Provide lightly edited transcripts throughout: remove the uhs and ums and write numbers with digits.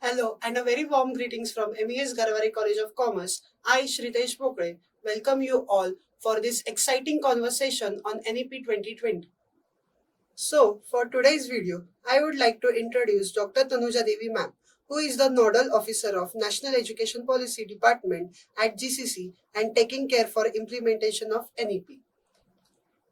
Hello and a very warm greetings from MES Garware College of Commerce. I, Shritesh Pokre, welcome you all for this exciting conversation on NEP 2020. So, for today's video, I would like to introduce Dr. Tanuja Devi ma'am, who is the Nodal Officer of National Education Policy Department at GCC and taking care for implementation of NEP.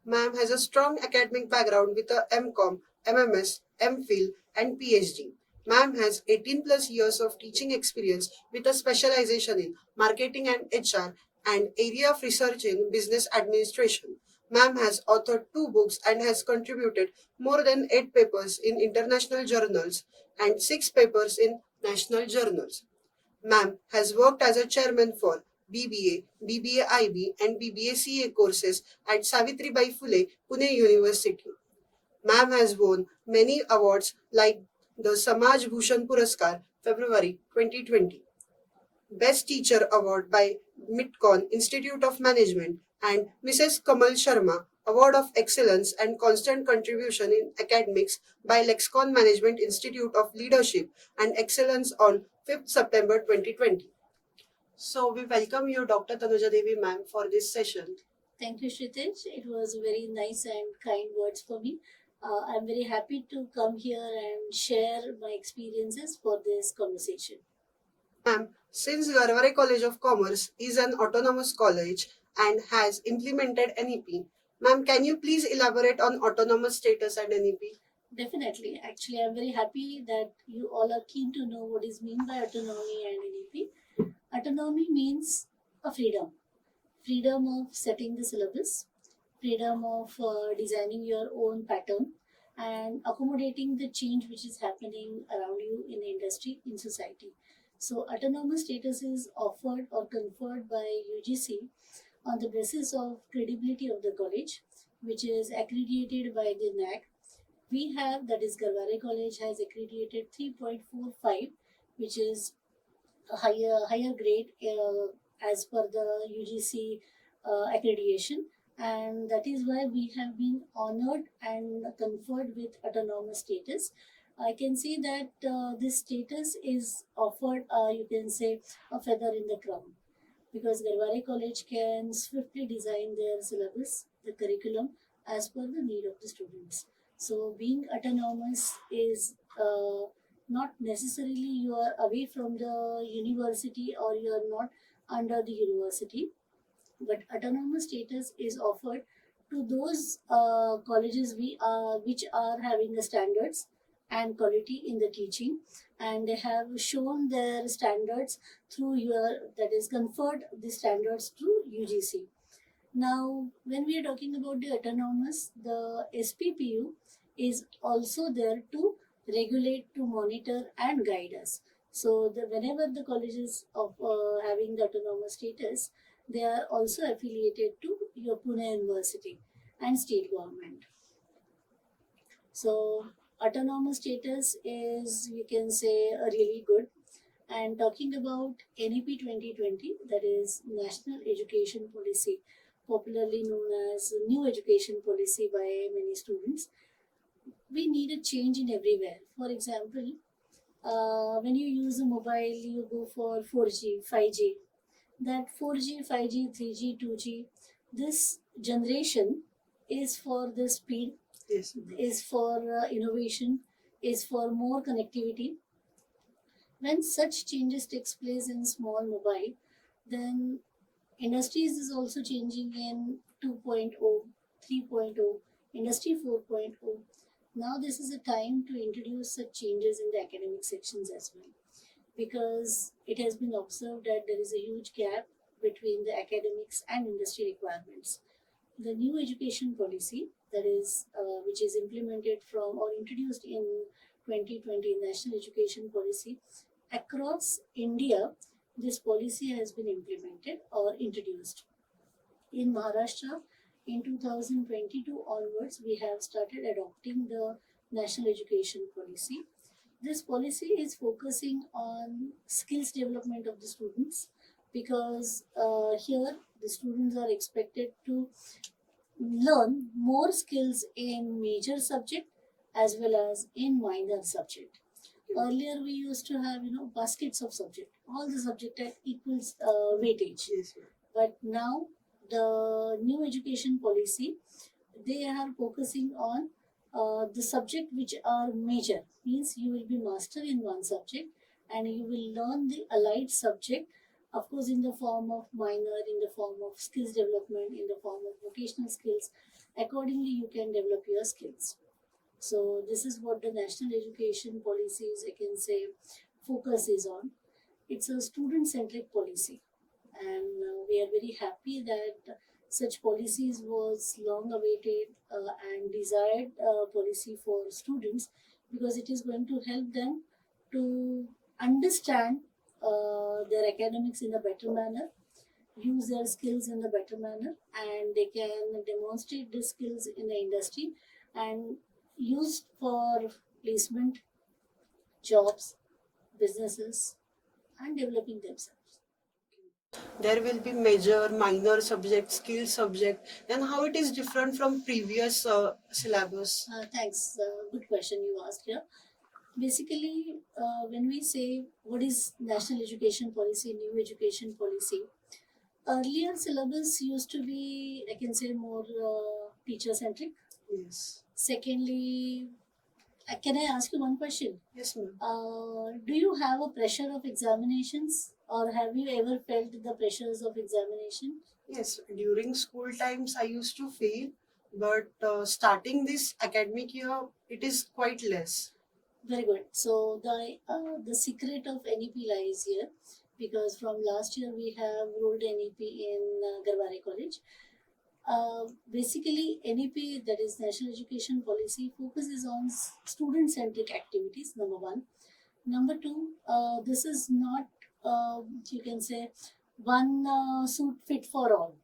Ma'am has a strong academic background with a M.Com, MMS, M.Phil and Ph.D. Ma'am has 18 plus years of teaching experience with a specialization in marketing and HR and area of research in business administration. Ma'am has authored 2 books and has contributed more than 8 papers in international journals and 6 papers in national journals. Ma'am has worked as a chairman for BBA, BBA-IB and BBA-CA courses at Savitribai Phule Pune University. Ma'am has won many awards like the Samaj Bhushan Puraskar, February 2020, Best Teacher Award by Midcon Institute of Management, and Mrs. Kamal Sharma Award of Excellence and Constant Contribution in Academics by Lexicon Management Institute of Leadership and Excellence on 5th September 2020. So we welcome you, Dr. Tanuja Devi ma'am, for this session. Thank you, Shritesh. It was very nice and kind words for me. I'm very happy to come here and share my experiences for this conversation. Ma'am, since Garware College of Commerce is an autonomous college and has implemented NEP, ma'am, can you please elaborate on autonomous status and NEP? Definitely. Actually, I'm very happy that you all are keen to know what is meant by autonomy and NEP. Autonomy means a freedom of setting the syllabus, freedom of designing your own pattern, and accommodating the change which is happening around you in the industry, in society. So, autonomous status is offered or conferred by UGC on the basis of credibility of the college, which is accredited by the NAAC. We have, that is, Garware College has accredited 3.45, which is a higher grade as per the UGC accreditation, and that is why we have been honored and conferred with autonomous status. I can see that this status is offered, you can say, a feather in the crown, because Garware College can swiftly design their syllabus, the curriculum, as per the need of the students. So, being autonomous is not necessarily you are away from the university or you are not under the university, but autonomous status is offered to those colleges which are having the standards and quality in the teaching, and they have shown their standards through your, that is, conferred the standards through UGC. Now, when we are talking about the autonomous, the SPPU is also there to regulate, to monitor, and guide us. So, whenever the colleges of having the autonomous status, they are also affiliated to your Pune University and state government. So, autonomous status is, you can say, a really good. And talking about NEP 2020, that is National Education Policy, popularly known as New Education Policy by many students, we need a change in everywhere. For example, when you use a mobile, you go for 4G, 5G. That 4G, 5G, 3G, 2G, this generation is for the speed, Yes. is for innovation, is for more connectivity. When such changes takes place in small mobile, then industries is also changing in 2.0, 3.0, industry 4.0. Now this is a time to introduce such changes in the academic sections as well, because it has been observed that there is a huge gap between the academics and industry requirements. The new education policy, that is which is implemented from or introduced in 2020 National Education Policy, across India, this policy has been implemented or introduced. In Maharashtra, in 2022 onwards, we have started adopting the National Education Policy. This policy is focusing on skills development of the students, because here the students are expected to learn more skills in major subject as well as in minor subject. Earlier we used to have baskets of subject, all the subject at equal weightage. Yes, ma'am. But now the new education policy, they are focusing on the subject which are major, means you will be master in one subject and you will learn the allied subject, of course in the form of minor, in the form of skills development, in the form of vocational skills. Accordingly you can develop your skills. So this is what the national education policies, I can say, focus is on. It's a student centric policy, and we are very happy that such policies was long awaited and desired policy for students, because it is going to help them to understand their academics in a better manner, use their skills in a better manner, and they can demonstrate the skills in the industry and used for placement, jobs, businesses, and developing themselves. There will be major, minor subject, skill subject, and how it is different from previous syllabus. Thanks. Good question you asked here. Basically, when we say what is national education policy, new education policy, earlier syllabus used to be, I can say, more teacher centric. Yes. Secondly, can I ask you one question? Yes, ma'am. Do you have a pressure of examinations, or have you ever felt the pressures of examination? Yes, during school times I used to fail, but starting this academic year, it is quite less. Very good. So the secret of NEP lies here, because from last year we have rolled NEP in Garware College. Basically, NEP, that is National Education Policy, focuses on student-centric activities. Number one. Number two, this is not you can say one suit fit for all.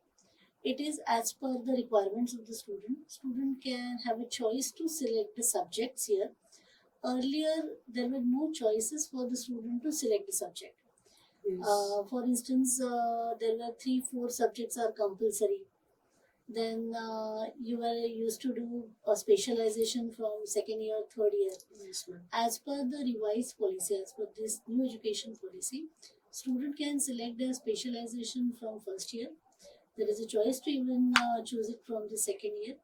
It is as per the requirements of the student. Student can have a choice to select the subjects here. Earlier, there were no choices for the student to select the subject. Yes. For instance, there were 3-4 subjects are compulsory. Then you were used to do a specialization from second year, third year. Yes, ma'am. As per the revised policy, as per this new education policy, student can select their specialization from first year. There is a choice to even choose it from the second year.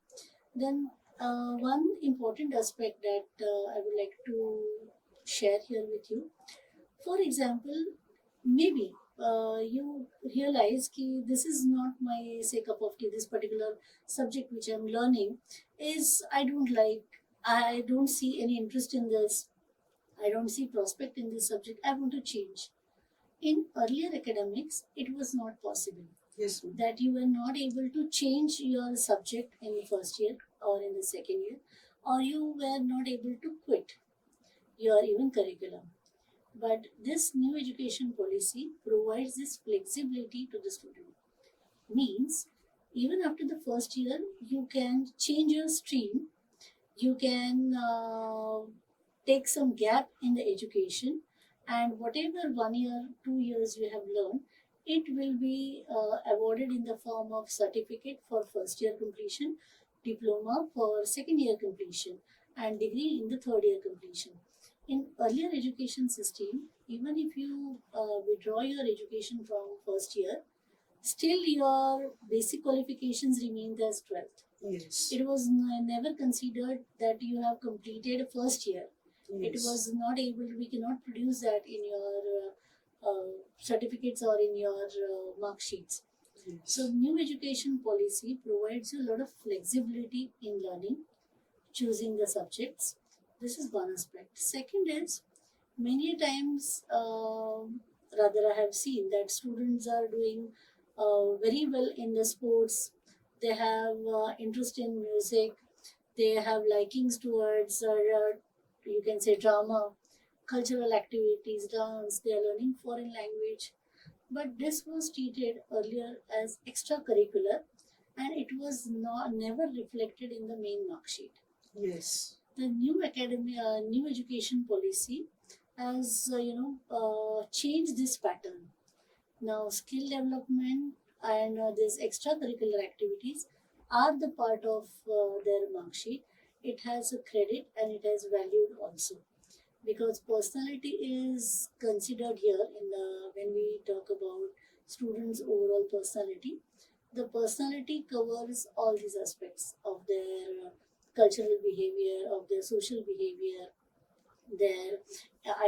Then one important aspect that I would like to share here with you. For example, maybe you realize that this is not my say cup of tea. This particular subject which I'm learning is I don't like. I don't see any interest in this. I don't see prospect in this subject. I want to change. In earlier academics, it was not possible. Yes, ma'am. That you were not able to change your subject in the first year or in the second year, or you were not able to quit your even curriculum. But this new education policy provides this flexibility to the student. Means, even after the first year, you can change your stream, you can take some gap in the education, and whatever 1 year, 2 years you have learned, it will be awarded in the form of certificate for first year completion, diploma for second year completion, and degree in the third year completion. In earlier education system, even if you withdraw your education from first year, still your basic qualifications remained as 12th. Yes. It was never considered that you have completed first year. It Yes. was not able, we cannot produce that in your certificates or in your mark sheets. Yes. So new education policy provides you a lot of flexibility in learning, choosing the subjects. This is one aspect. Second is, many times, rather I have seen that students are doing very well in the sports. They have interest in music. They have likings towards, you can say, drama, cultural activities, dance. They are learning foreign language. But this was treated earlier as extracurricular, and it was not never reflected in the main mark sheet. Yes. The new new education policy has changed this pattern. Now skill development and these extracurricular activities are the part of their mark sheet. It has a credit and it has valued also. because personality is considered here in the when we talk about students' overall personality. The personality covers all these aspects of their cultural behavior, of their social behavior, their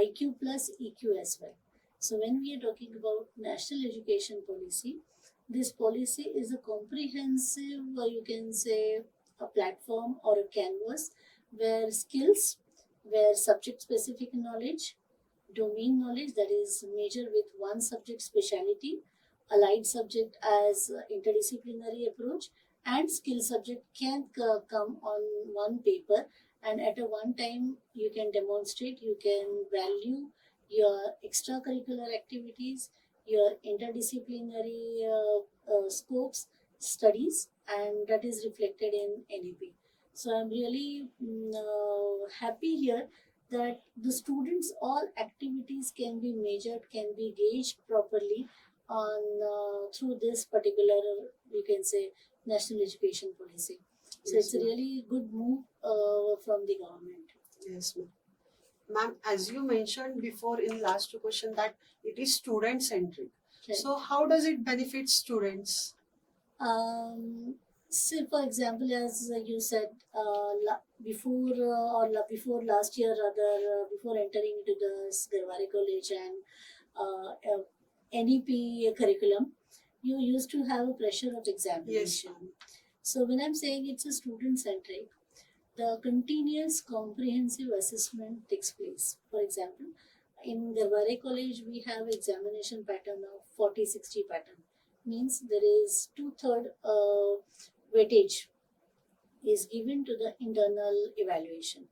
IQ plus EQ as well. So when we are talking about national education policy, this policy is a comprehensive, you can say, a platform or a canvas where skills, where subject specific knowledge, domain knowledge, that is major with one subject speciality, allied subject as interdisciplinary approach, and skill subject can come on one paper, and at a one time you can demonstrate, you can value your extracurricular activities, your interdisciplinary scopes, studies, and that is reflected in NEP. So I'm really happy here that the students' all activities can be measured, can be gauged properly on through this particular, you can say, national education policy. So Yes, it's a ma'am. really good move from the government. Yes, ma'am. Ma'am, as you mentioned before in last two question that it is student centric. Right. So how does it benefit students? Um, say for example, as you said, before last year, rather before entering into the Garware College and NEP curriculum, you used to have a pressure of Yes, examination. ma'am. So when I'm saying it's a student centric, the continuous comprehensive assessment takes place. For example, in Garware College, we have examination pattern of 40-60 pattern. Means there is two-third weightage is given to the internal evaluation.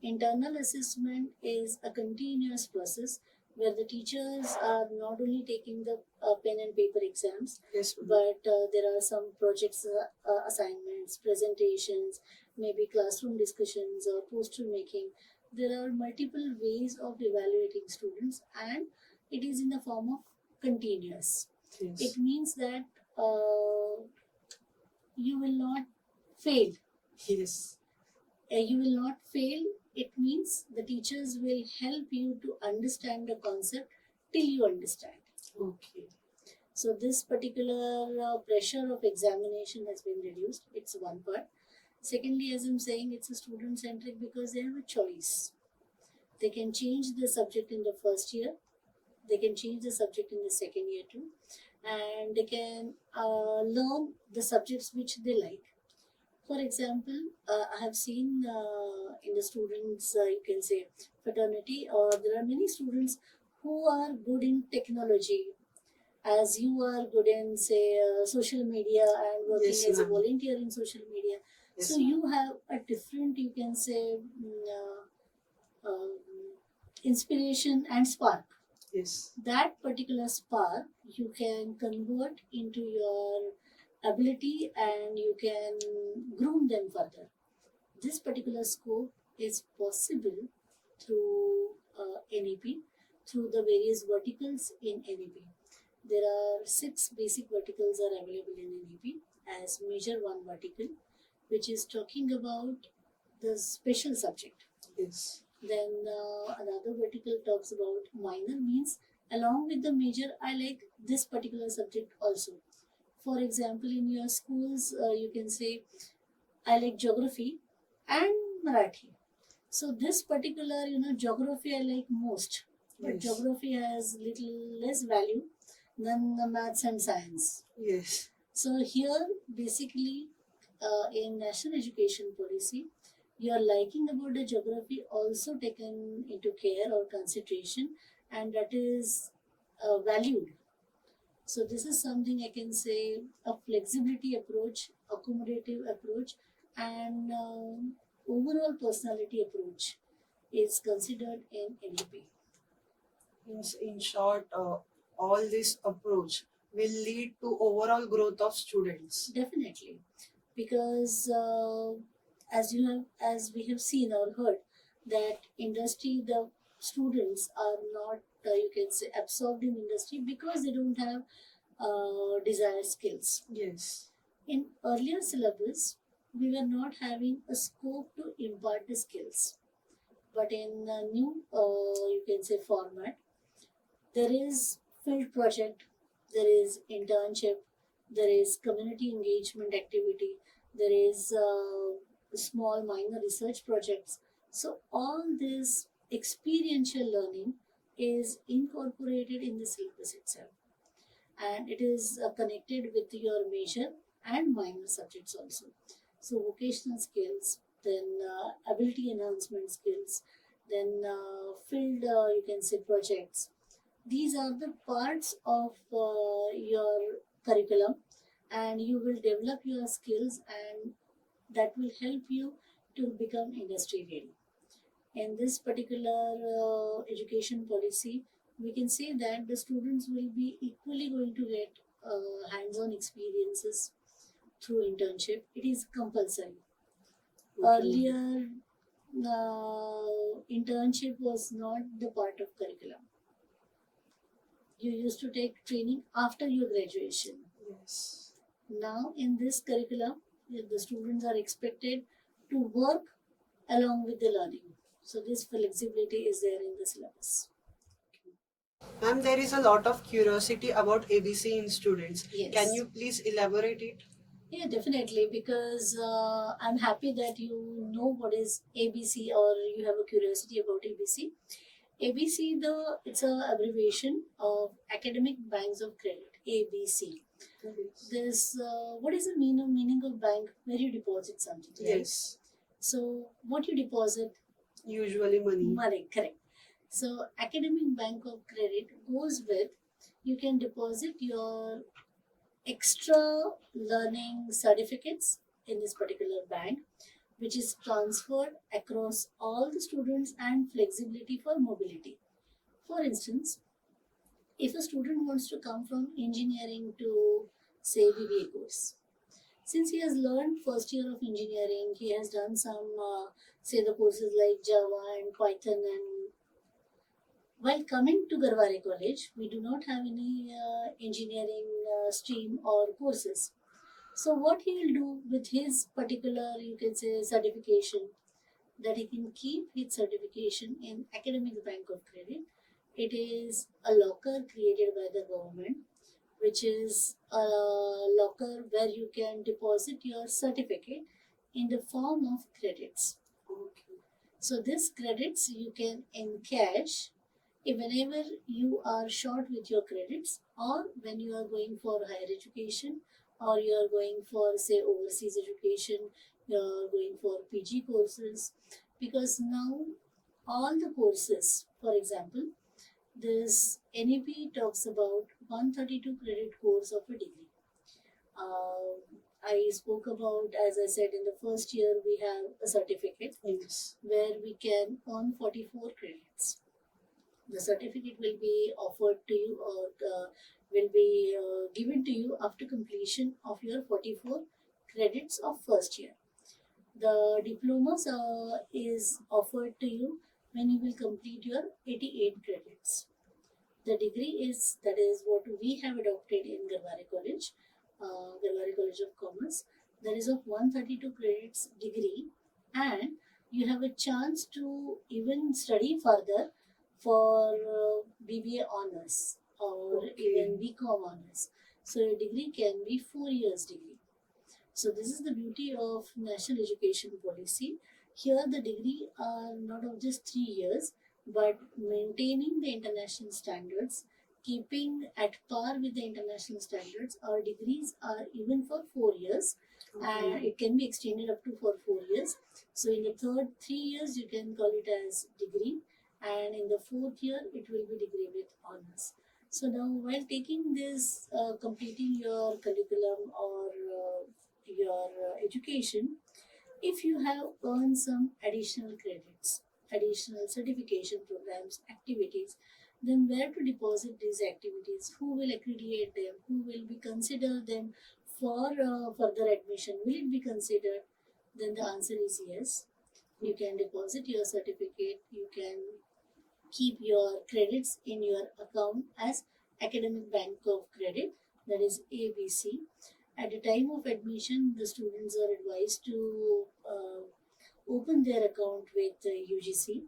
Internal assessment is a continuous process where the teachers are not only taking the pen and paper exams, Yes, ma'am. but there are some projects, assignments, presentations, maybe classroom discussions or poster making. There are multiple ways of evaluating students, and it is in the form of continuous. Yes. It means that you will not fail. Yes. You will not fail. It means the teachers will help you to understand the concept till you understand. Okay. So this particular pressure of examination has been reduced. It's one part. Secondly, as I'm saying, it's a student centric because they have a choice. They can change the subject in the first year. They can change the subject in the second year too, and they can learn the subjects which they like. For example, I have seen in the students, you can say, fraternity, or there are many students who are good in technology, as you are good in, say, social media and working Yes, as a ma'am. volunteer in social media. Yes, So ma'am. you have a different, you can say, um, inspiration and spark. Yes. That particular spark you can convert into your ability and you can groom them further. This particular scope is possible through NEP, through the various verticals in NEP. There are 6 basic verticals are available in NEP as major one vertical, which is talking about the special subject. Yes. Then another vertical talks about minor, means along with the major, I like this particular subject also. For example, in your schools, you can say, I like geography and Marathi. So this particular, geography I like most, but Yes. geography has little less value than the maths and science. Yes. So here, basically, in national education policy, your liking about the geography also taken into care or consideration, and that is valued. So this is something I can say, a flexibility approach, accommodative approach, and overall personality approach is considered in NEP. In short, all this approach will lead to overall growth of students. Definitely, because as we have seen or heard, that industry, the students are not, you can say, absorbed in industry because they don't have desired skills. Yes. In earlier syllabus, we were not having a scope to impart the skills. but in a new you can say format. There is field project, there is internship, there is community engagement activity, there is small minor research projects. So all this experiential learning is incorporated in the syllabus itself, and it is connected with your major and minor subjects also. So vocational skills, then ability enhancement skills, then field you can say projects. These are the parts of your curriculum, and you will develop your skills, and that will help you to become industry ready. In this particular education policy, we can say that the students will be equally going to get hands-on experiences through internship. It is compulsory. Earlier, internship was not the part of curriculum. You used to take training after your graduation. Yes. Now, in this curriculum, the students are expected to work along with the learning. So, this flexibility is there in the syllabus. Ma'am, there is a lot of curiosity about ABC in students. Yes. Can you please elaborate it? Yeah, definitely, because I'm happy that you know what is ABC, or you have a curiosity about ABC. ABC, it's a abbreviation of Academic Banks of Credit, ABC. This what is the meaning of bank? Where you deposit something, right? Yes. So what you deposit? Usually money. Money, correct. So Academic Bank of Credit goes with, you can deposit your extra learning certificates in this particular bank, which is transferred across all the students, and flexibility for mobility. For instance, if a student wants to come from engineering to say BBA course, since he has learned first year of engineering, he has done some say the courses like Java and Python, and while coming to Garware College, we do not have any engineering stream or courses. So what he will do with his particular, you can say, certification, that he can keep his certification in Academic Bank of Credit. It is a locker created by the government, which is a locker where you can deposit your certificate in the form of credits. Okay. So these credits you can encash whenever you are short with your credits, or when you are going for higher education, or you are going for say overseas education, you are going for PG courses. Because now all the courses, for example, this NEP talks about 132 credit course of a degree. I spoke about, as I said, in the first year we have a certificate. Yes. Where we can earn 44 credits. The certificate will be offered to you, or will be given to you after completion of your 44 credits of first year. The diplomas is offered to you when you will complete your 88 credits. The degree is, that is what we have adopted in Garware College, Garware College of Commerce. That is of 132 credits degree, and you have a chance to even study further for BBA honors, or even BCom honors. So your degree can be 4 years degree. So this is the beauty of national education policy. Here the degree are not of just 3 years, but maintaining the international standards, keeping at par with the international standards. Our degrees are even for 4 years, and it can be extended up to for 4 years. So in the third 3 years you can call it as degree, and in the fourth year it will be degree with honors. So now while taking this, completing your curriculum or your education, if you have earned some additional credits, additional certification programs, activities, then where to deposit these activities? Who will accredit them? Who will be consider them for further admission? Will it be considered? Then the answer is yes. You can deposit your certificate. You can keep your credits in your account as Academic Bank of Credit, that is ABC. At the time of admission, the students are advised to open their account with UGC.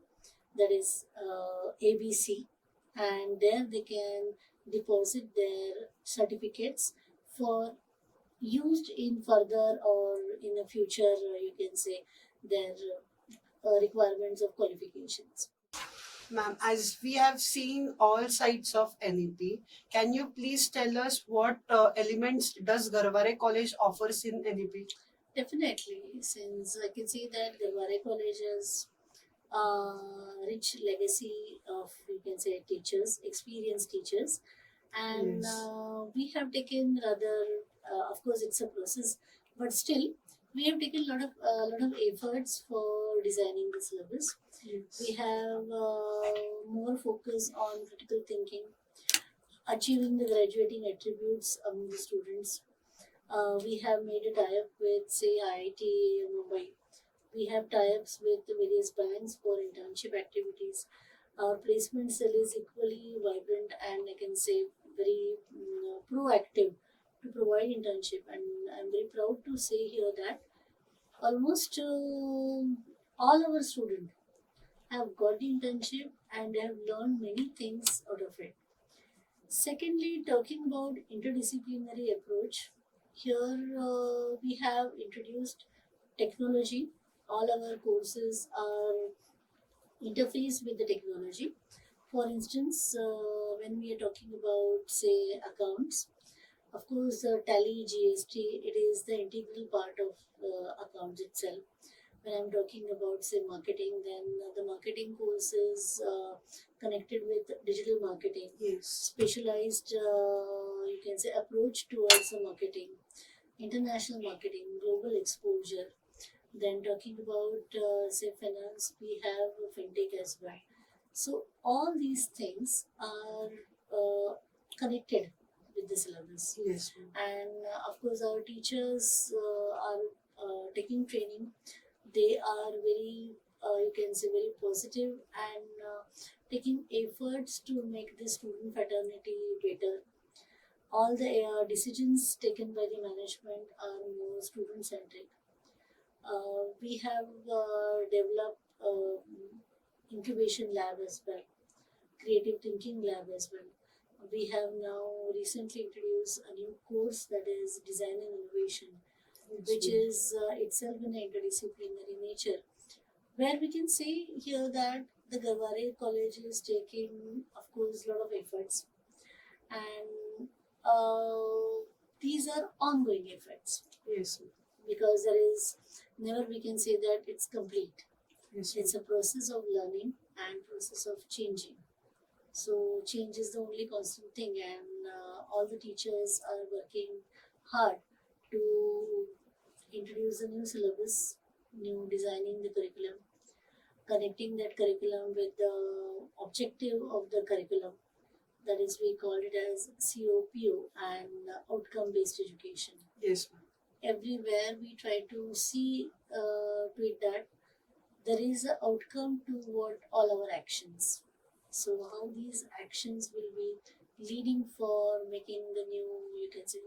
that is ABC, and there they can deposit their certificates for used in further or in the future, you can say, their requirements of qualifications. Ma'am, as we have seen all sides of NEP, can you please tell us what elements does Garware College offers in NEP? Definitely, since I can see that Garware College has rich legacy of, you can say, teachers, experienced teachers, and Yes. we have taken rather, of course, it's a process, but still we have taken a lot of efforts for designing the syllabus. We Yes. have more focus on critical thinking, achieving the graduating attributes among the students. We have made a tie-up with, say, IIT Mumbai. We have tie-ups with various banks for internship activities. Our placement cell is equally vibrant and, I can say, very proactive to provide internship. And I'm very proud to say here that almost all our students have got the internship and have learned many things out of it. Secondly, talking about interdisciplinary approach, here we have introduced technology. All our courses are interface with the technology. For instance, when we are talking about, say, accounts, of course, Tally, GST, it is the integral part of accounts itself. When I'm talking about, say, marketing, then the marketing course is connected with digital marketing, Yes. specialized, you can say, approach towards the marketing, international marketing, global exposure. Then talking about, say, finance, we have fintech as well. So all these things are connected with the syllabus. Yes. And of course, our teachers are taking training. They are very, you can say, very positive and taking efforts to make the student fraternity better. All the decisions taken by the management are more student centric. We have developed incubation lab as well, creative thinking lab as well. We have now recently introduced a new course that is design and innovation, which is itself in an interdisciplinary nature, where we can say here that the Garware College is taking, of course, a lot of efforts, and these are ongoing efforts Yes. because there is never we can say that it's complete. Yes. It's a process of learning and process of changing. So change is the only constant thing, and all the teachers are working hard to introduce a new syllabus, new designing the curriculum, connecting that curriculum with the objective of the curriculum. That is, we call it as COPO and outcome based education. Yes. Everywhere we try to see to it that there is an outcome toward all our actions. So how these actions will be leading for making the new, you can say,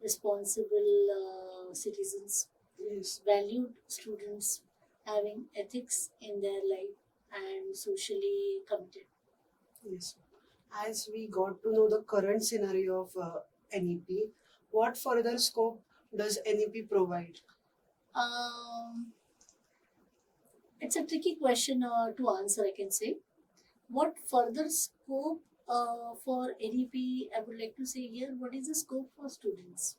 responsible citizens, Yes. valued students, having ethics in their life and socially committed. Yes. As we got to know the current scenario of NEP, what further scope does NEP provide? Um, it's a tricky question to answer, I can say. What further scope for NEP? I would like to say here, what is the scope for students?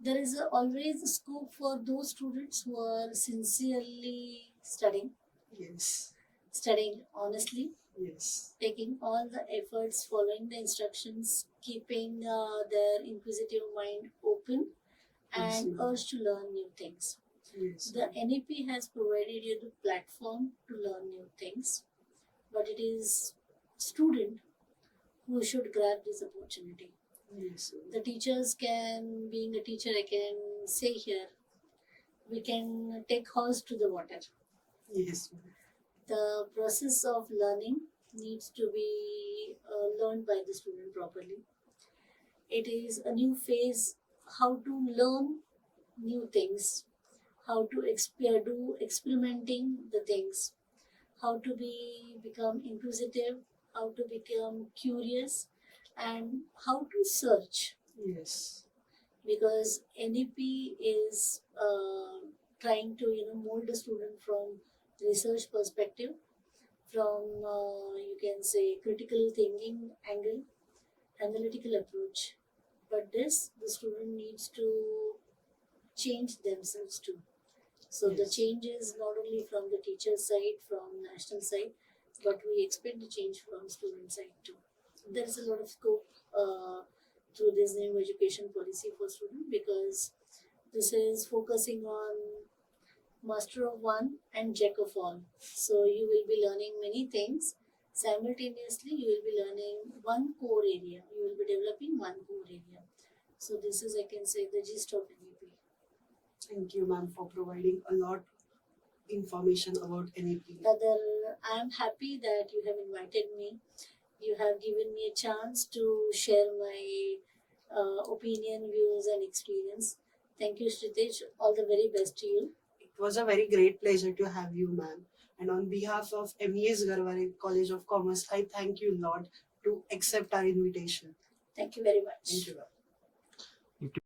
There is always a scope for those students who are sincerely Yes. studying honestly, Yes. taking all the efforts, following the instructions, keeping their inquisitive mind open, Yes. and urge to learn new things. Yes. The NEP has provided you the platform to learn new things, but it is student who should grab this opportunity. Yes. The teachers can, being a teacher, I can say here, we can take horse to the water. Yes. The process of learning needs to be learned by the student properly. It is a new phase, how to learn new things, how to do experimenting the things, how to become inquisitive, how to become curious, and how to search. Yes. Because NEP is trying to mold the student from research perspective, from you can say critical thinking angle, analytical approach. But this the student needs to change themselves too. So the Yes. change is not only from the teacher side, from national side, but we expect the change from student side too. There is a lot of scope through this new education policy for students, because this is focusing on master of one and jack of all. So you will be learning many things simultaneously. You will be learning one core area. You will be developing one core area. So this is, I can say, the gist of NEP. Thank you, ma'am, for providing a lot information about NEP. Rather, I am happy that you have invited me. You have given me a chance to share my opinion, views, and experience. Thank you, Shritesh. All the very best to you. It was a very great pleasure to have you, ma'am. And on behalf of MES Garware College of Commerce, I thank you, Lord, to accept our invitation. Thank you very much. Thank you, ma'am.